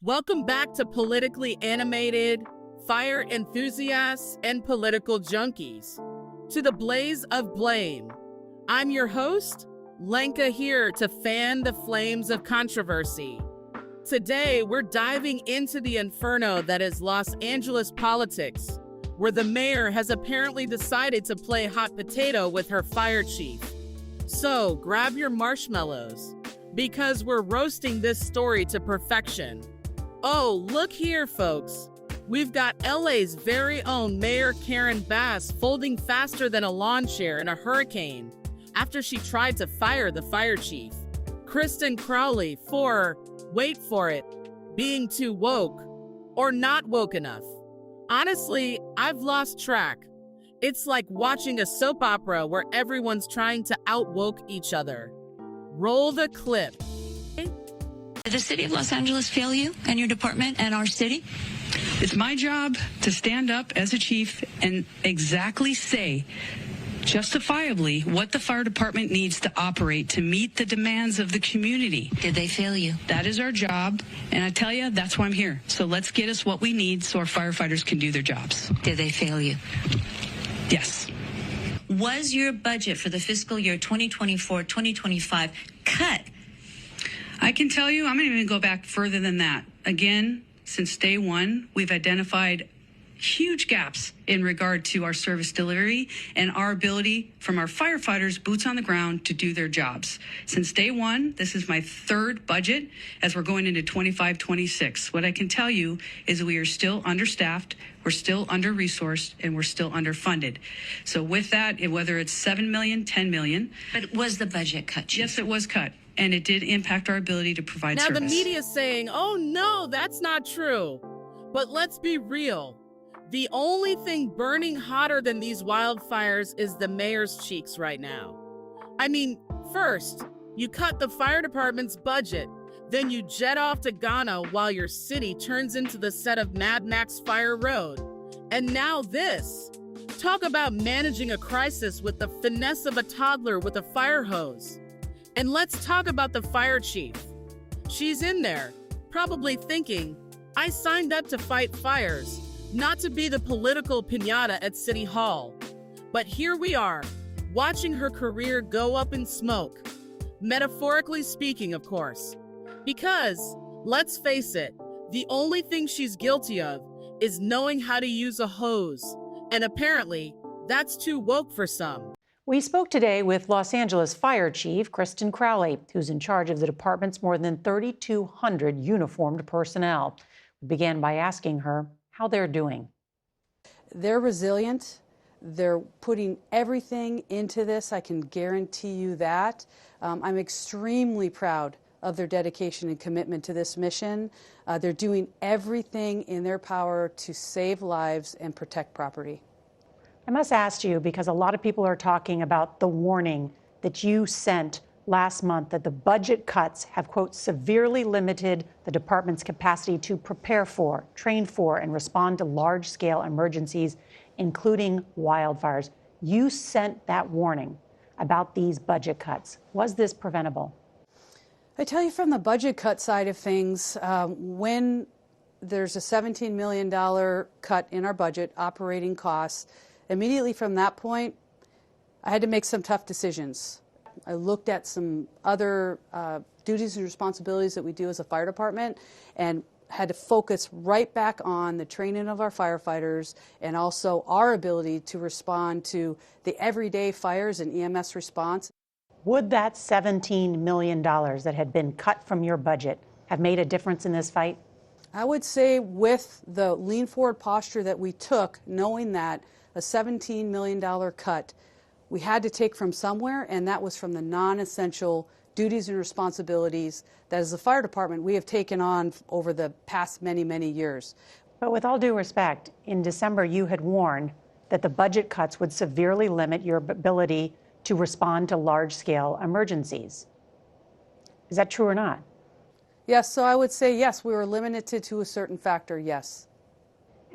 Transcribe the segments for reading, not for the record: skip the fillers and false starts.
Welcome back to Politically Animated, fire enthusiasts and political junkies, to the blaze of blame. I'm your host, Lenka, here to fan the flames of controversy. Today, we're diving into the inferno that is Los Angeles politics, where the mayor has apparently decided to play hot potato with her fire chief. So, grab your marshmallows, because we're roasting this story to perfection. Oh, look here, folks. We've got LA's very own Mayor Karen Bass folding faster than a lawn chair in a hurricane after she tried to fire the fire chief, Kristin Crowley, for, wait for it, being too woke or not woke enough. Honestly, I've lost track. It's like watching a soap opera where everyone's trying to out-woke each other. Roll the clip. Did the city of Los Angeles fail you and your department and our city? It's my job to stand up as a chief and exactly say, justifiably, what the fire department needs to operate to meet the demands of the community. Did they fail you? That is our job, and I tell you, that's why I'm here. So let's get us what we need so our firefighters can do their jobs. Did they fail you? Yes. Was your budget for the fiscal year 2024-2025 cut? I can tell you, I'm going to even go back further than that. Again, since day one, we've identified huge gaps in regard to our service delivery and our ability from our firefighters, boots on the ground, to do their jobs. Since day one, this is my third budget as we're going into 25-26. What I can tell you is we are still understaffed, we're still under-resourced, and we're still underfunded. So with that, whether it's $7 million, $10 million. But was the budget cut, Chief? Yes, it was cut. And it did impact our ability to provide now, service. Now, the media's saying, oh no, that's not true. But let's be real. The only thing burning hotter than these wildfires is the mayor's cheeks right now. I mean, first, you cut the fire department's budget, then you jet off to Ghana while your city turns into the set of Mad Max Fire Road. And now this. Talk about managing a crisis with the finesse of a toddler with a fire hose. And let's talk about the fire chief. She's in there, probably thinking, I signed up to fight fires, not to be the political piñata at City Hall. But here we are, watching her career go up in smoke. Metaphorically speaking, of course. Because, let's face it, the only thing she's guilty of is knowing how to use a hose. And apparently, that's too woke for some. We spoke today with Los Angeles Fire Chief Kristin Crowley, who's in charge of the department's more than 3,200 uniformed personnel. We began by asking her how they're doing. They're resilient. They're putting everything into this. I can guarantee you that. I'm extremely proud of their dedication and commitment to this mission. They're doing everything in their power to save lives and protect property. I must ask you, because a lot of people are talking about the warning that you sent last month that the budget cuts have, quote, severely limited the department's capacity to prepare for, train for, and respond to large-scale emergencies, including wildfires. You sent that warning about these budget cuts. Was this preventable? I tell you, from the budget cut side of things, when there's a $17 million cut in our budget, operating costs, immediately from that point, I had to make some tough decisions. I looked at some other duties and responsibilities that we do as a fire department and had to focus right back on the training of our firefighters and also our ability to respond to the everyday fires and EMS response. Would that $17 million that had been cut from your budget have made a difference in this fight? I would say with the lean forward posture that we took, knowing that a $17 million cut we had to take from somewhere, and that was from the non-essential duties and responsibilities that as a fire department we have taken on over the past many, many years. But with all due respect, in December you had warned that the budget cuts would severely limit your ability to respond to large-scale emergencies. Is that true or not? Yes, so I would say yes, we were limited to a certain factor, yes.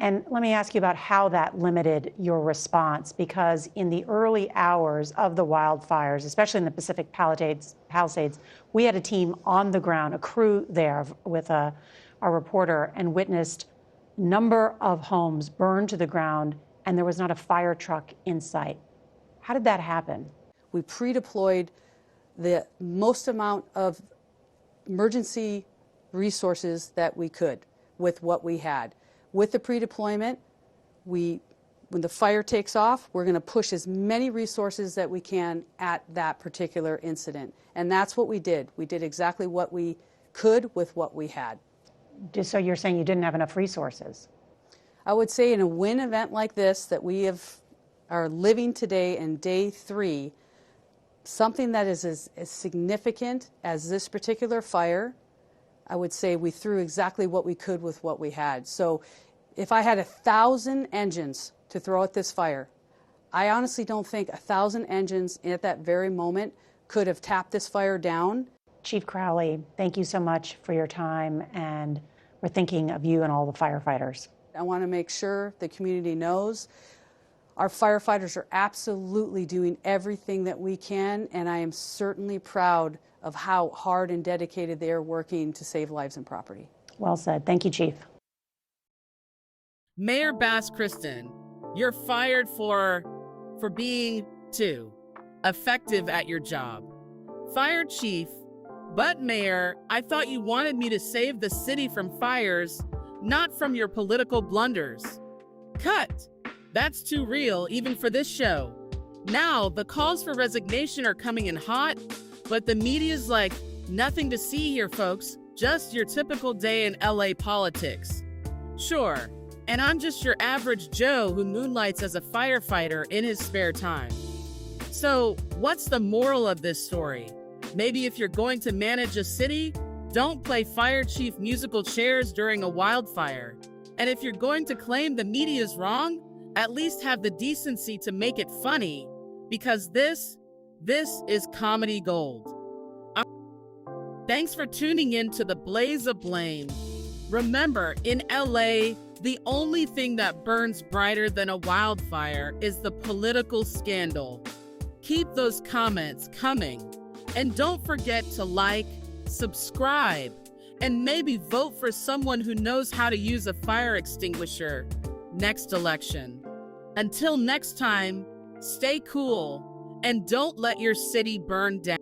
And let me ask you about how that limited your response, because in the early hours of the wildfires, especially in the Pacific Palisades, we had a team on the ground, a crew there with our reporter, and witnessed a number of homes burned to the ground, and there was not a fire truck in sight. How did that happen? We pre-deployed the most amount of emergency resources that we could with what we had. With the pre-deployment, when the fire takes off, we're going to push as many resources that we can at that particular incident. And that's what we did. We did exactly what we could with what we had. So you're saying you didn't have enough resources? I would say in a WIN event like this that we are living today in day 3, something that is as significant as this particular fire, I would say we threw exactly what we could with what we had. So if I had 1,000 engines to throw at this fire, I honestly don't think 1,000 engines at that very moment could have tapped this fire down. Chief Crowley, thank you so much for your time, and we're thinking of you and all the firefighters. I want to make sure the community knows our firefighters are absolutely doing everything that we can, and I am certainly proud of how hard and dedicated they are working to save lives and property. Well said. Thank you, Chief. Mayor Bass Kristin, you're fired for being too effective at your job. Fire Chief, but Mayor, I thought you wanted me to save the city from fires, not from your political blunders. Cut. That's too real, even for this show. Now, the calls for resignation are coming in hot, but the media's like, nothing to see here, folks. Just your typical day in LA politics. Sure, and I'm just your average Joe who moonlights as a firefighter in his spare time. So, what's the moral of this story? Maybe if you're going to manage a city, don't play fire chief musical chairs during a wildfire. And if you're going to claim the media's wrong, at least have the decency to make it funny, because this is comedy gold. Thanks for tuning in to the Blaze of Blame. Remember, in LA, the only thing that burns brighter than a wildfire is the political scandal. Keep those comments coming. And don't forget to like, subscribe, and maybe vote for someone who knows how to use a fire extinguisher next election. Until next time, stay cool and don't let your city burn down.